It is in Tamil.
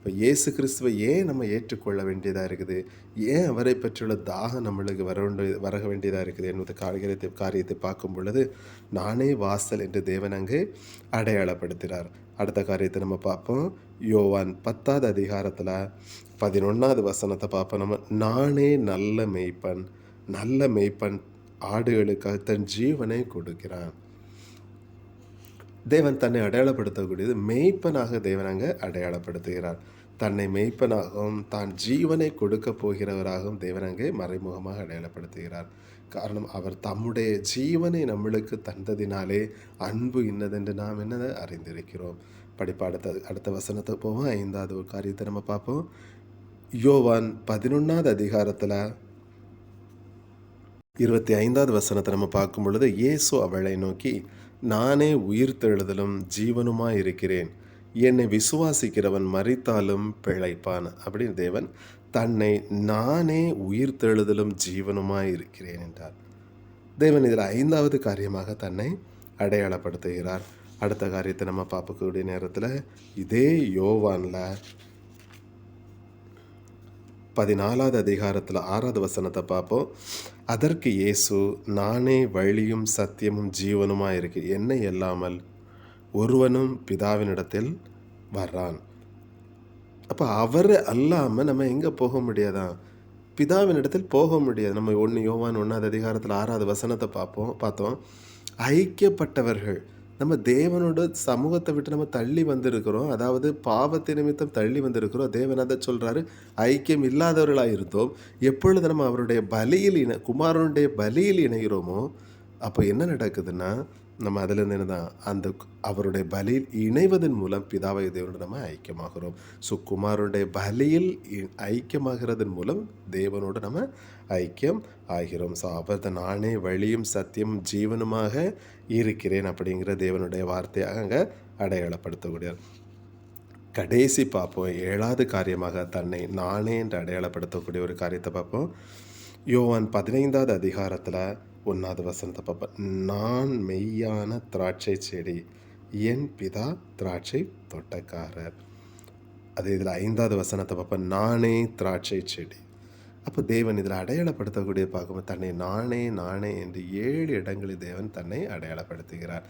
இப்போ இயேசு கிறிஸ்துவை ஏன் நம்ம ஏற்றுக்கொள்ள வேண்டியதாக இருக்குது, ஏன் அவரை பற்றியுள்ள தாகம் நம்மளுக்கு வர வேண்டியதாக இருக்குது என்பது காரியத்தை பார்க்கும் பொழுது, நானே வாசல் என்று தேவன் அங்கு அடையாளப்படுத்துகிறார். அடுத்த காரியத்தை நம்ம பார்ப்போம். யோவான் 10வது அதிகாரத்தில் 11வது வசனத்தை பார்ப்போம். நம்ம நானே நல்ல மேய்ப்பன், நல்ல மேய்ப்பன் ஆடுகளுக்காக தன் ஜீவனை கொடுக்கிறான். தேவன் தன்னை அடையாளப்படுத்தக்கூடியது மேய்ப்பனாக தேவன் அங்கே அடையாளப்படுத்துகிறார். தன்னை மேய்ப்பனாகவும் தான் ஜீவனை கொடுக்க போகிறவராகவும் தேவன் அங்கே மறைமுகமாக அடையாளப்படுத்துகிறார். காரணம், அவர் தம்முடைய ஜீவனை நம்மளுக்கு தந்ததினாலே அன்பு இன்னதென்று நாம் என்னதை அறிந்திருக்கிறோம். அடுத்த வசனத்தை போவோம். 5வது ஒரு காரியத்தை நம்ம பார்ப்போம். யோவான் 11வது அதிகாரத்தில் 25வது வசனத்தை நம்ம பார்க்கும் பொழுது, இயேசு அவளை நோக்கி, நானே உயிர்த்தெழுதலும் ஜீவனுமாய் இருக்கிறேன், என்னை விசுவாசிக்கிறவன் மரித்தாலும் பிழைப்பான். அப்படின்னு தேவன் தன்னை நானே உயிர்த்தெழுதலும் ஜீவனுமாய் இருக்கிறேன் என்றார். தேவன் இதில் 5வது காரியமாக தன்னை அடையாளப்படுத்துகிறார். அடுத்த காரியத்தை நம்ம பார்க்கக்கூடிய நேரத்தில் இதே யோவானில் 14வது அதிகாரத்தில் 6வது வசனத்தை பார்ப்போம். அதற்கு இயேசு, நானே வழியும் சத்தியமும் ஜீவனுமாக இருக்கு, என்னை இல்லாமல் ஒருவனும் பிதாவினிடத்தில் வர்றான். அப்போ அவர் அல்லாமல் நம்ம எங்கே போக முடியாதான்? பிதாவினிடத்தில் போக முடியாது. நம்ம யோவான் 1வது அதிகாரத்தில் 6வது வசனத்தை பார்த்தோம். ஐக்கியப்பட்டவர்கள், நம்ம தேவனோட சமூகத்தை விட்டு நம்ம தள்ளி வந்திருக்கிறோம், அதாவது பாவத்தை நிமித்தம் தள்ளி வந்திருக்கிறோம். தேவன் அதை சொல்கிறாரு, ஐக்கியம் இல்லாதவர்களாக இருந்தோம். எப்பொழுது நம்ம அவருடைய பலியில் குமாரனுடைய பலியில் இணைகிறோமோ அப்போ என்ன நடக்குதுன்னா, நம்ம அதிலிருந்து என்னதான் அந்த அவருடைய பலியில் இணைவதன் மூலம் பிதாவை தேவனோடு நம்ம ஐக்கியமாகிறோம். ஸோ குமாரனுடைய பலியில் ஐக்கியமாகிறதன் மூலம் தேவனோடு நம்ம ஐக்கியம் ஆகிறோம். ஸோ அவர் நானே வழியும் சத்தியமும் ஜீவனுமாக இருக்கிறேன் அப்படிங்கிற தேவனுடைய வார்த்தையாக அங்கே அடையாளப்படுத்தக்கூடியார். கடைசி பார்ப்போம். 7வது காரியமாக தன்னை நானே என்று அடையாளப்படுத்தக்கூடிய ஒரு காரியத்தை பார்ப்போம். யோவான் 15வது அதிகாரத்தில் 1வது வசனத்தை பார்ப்போம். நான் மெய்யான திராட்சை செடி, என் பிதா திராட்சை தோட்டக்காரர். அது இதில் 5வது வசனத்தை பார்ப்போம். நானே திராட்சை செடி. அப்போ தேவன் இதில் அடையாளப்படுத்தக்கூடிய பார்க்கும்போது தன்னை நானே நானே என்று 7 இடங்களில் தேவன் தன்னை அடையாளப்படுத்துகிறார்.